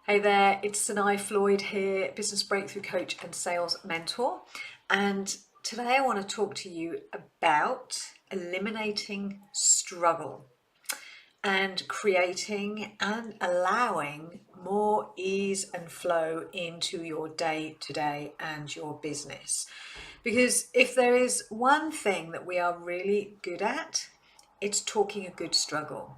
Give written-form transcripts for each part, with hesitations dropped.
Hey there, it's Sanai Floyd here, business breakthrough coach and sales mentor. And today I want to talk to you about eliminating struggle and creating and allowing more ease and flow into your day to day and your business. Because if there is one thing that we are really good at, it's talking a good struggle.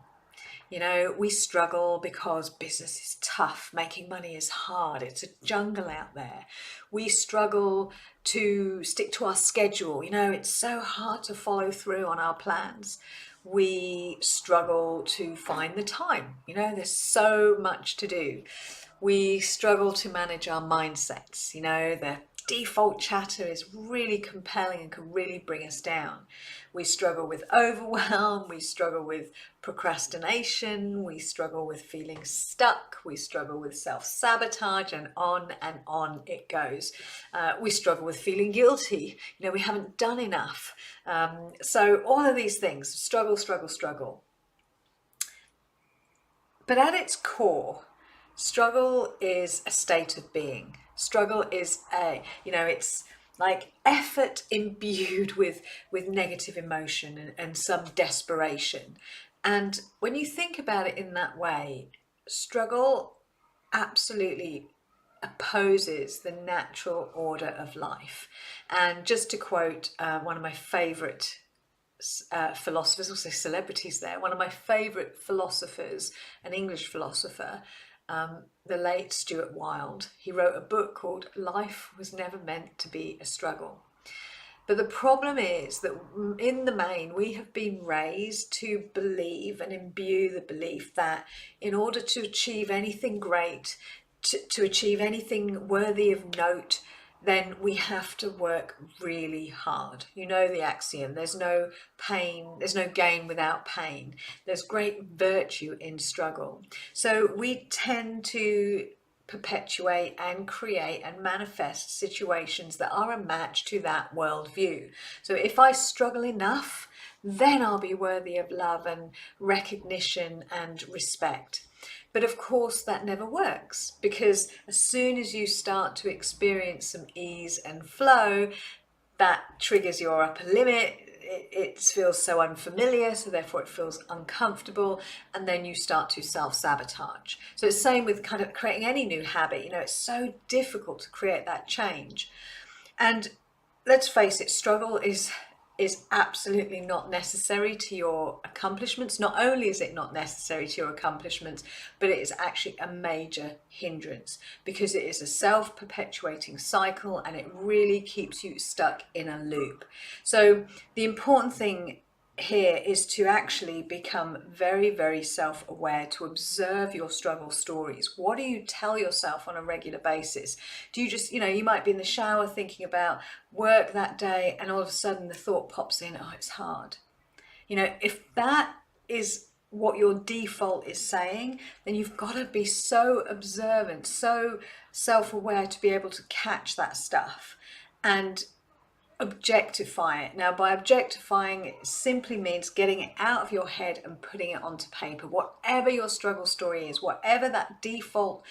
You know, we struggle because business is tough, making money is hard, it's a jungle out there. We struggle to stick to our schedule, you know, it's so hard to follow through on our plans. We struggle to find the time, you know, there's so much to do. We struggle to manage our mindsets, you know, the default chatter is really compelling and can really bring us down. We struggle with overwhelm, we struggle with procrastination, we struggle with feeling stuck, we struggle with self-sabotage, and on it goes. We struggle with feeling guilty, you know, we haven't done enough. So all of these things, struggle, struggle, struggle. But at its core, struggle is a state of being. Struggle is it's like effort imbued with negative emotion and some desperation. And when you think about it in that way, struggle absolutely opposes the natural order of life. And just to quote one of my favorite philosophers, also celebrities there. One of my favourite philosophers, an English philosopher, the late Stuart Wilde. He wrote a book called Life Was Never Meant to Be a Struggle. But the problem is that in the main, we have been raised to believe and imbue the belief that in order to achieve anything great, to achieve anything worthy of note, then we have to work really hard. You know the axiom, there's no pain, there's no gain without pain. There's great virtue in struggle. So we tend to perpetuate and create and manifest situations that are a match to that worldview. So if I struggle enough, then I'll be worthy of love and recognition and respect. But of course, that never works, because as soon as you start to experience some ease and flow, that triggers your upper limit. It feels so unfamiliar, so therefore it feels uncomfortable, and then you start to self-sabotage. So it's the same with kind of creating any new habit. You know, it's so difficult to create that change. And let's face it, struggle is absolutely not necessary to your accomplishments. Not only is it not necessary to your accomplishments, but it is actually a major hindrance, because it is a self-perpetuating cycle and it really keeps you stuck in a loop. So the important thing here is to actually become very, very self-aware, to observe your struggle stories. What do you tell yourself on a regular basis? Do you just, you know, you might be in the shower thinking about work that day, and all of a sudden the thought pops in, oh, it's hard. You know, if that is what your default is saying, then you've got to be so observant, so self-aware to be able to catch that stuff and objectify it. Now, by objectifying, it simply means getting it out of your head and putting it onto paper. Whatever your struggle story is, whatever that default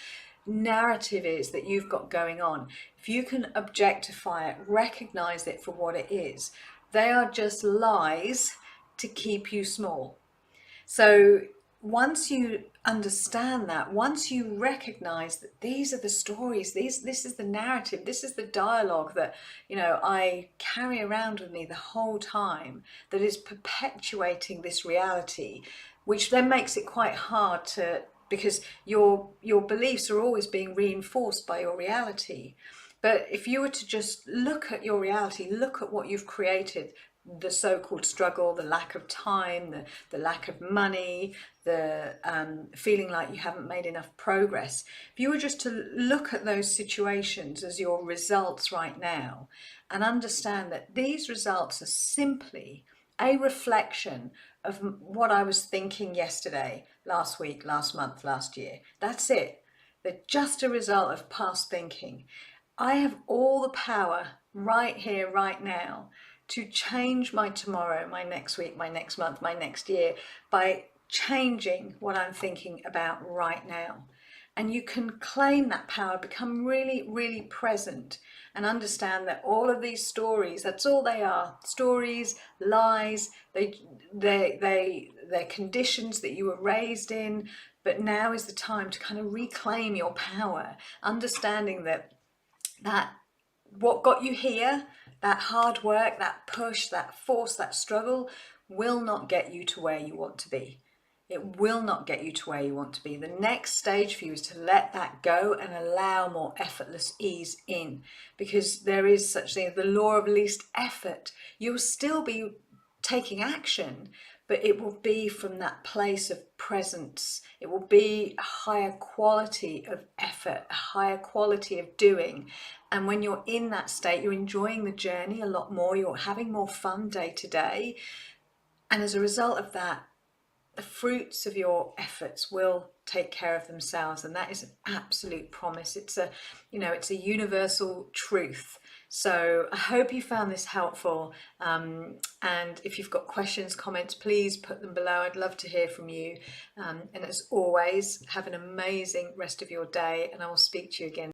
narrative is that you've got going on, if you can objectify it, recognize it for what it is, they are just lies to keep you small. So once you understand that, once you recognize that these are the stories, this is the narrative, this is the dialogue that, you know, I carry around with me the whole time, that is perpetuating this reality, which then makes it quite hard to, because your beliefs are always being reinforced by your reality. But if you were to just look at your reality, look at what you've created, the so-called struggle, the lack of time, the lack of money, the feeling like you haven't made enough progress. If you were just to look at those situations as your results right now and understand that these results are simply a reflection of what I was thinking yesterday, last week, last month, last year. That's it. They're just a result of past thinking. I have all the power right here, right now, to change my tomorrow, my next week, my next month, my next year, by changing what I'm thinking about right now. and you can claim that power, become really, really present, and understand that all of these stories, that's all they are, stories, lies, they're conditions that you were raised in. But now is the time to kind of reclaim your power, understanding that what got you here, that hard work, that push, that force, that struggle, will not get you to where you want to be. It will not get you to where you want to be. The next stage for you is to let that go and allow more effortless ease in, because there is such thing as the law of least effort. You'll still be taking action, but it will be from that place of presence. It will be a higher quality of effort, a higher quality of doing. And when you're in that state, you're enjoying the journey a lot more, you're having more fun day to day. And as a result of that, the fruits of your efforts will take care of themselves, and that is an absolute promise. It's a, it's a universal truth. So I hope you found this helpful, and if you've got questions, comments, please put them below. I'd love to hear from you, and as always, have an amazing rest of your day, and I will speak to you again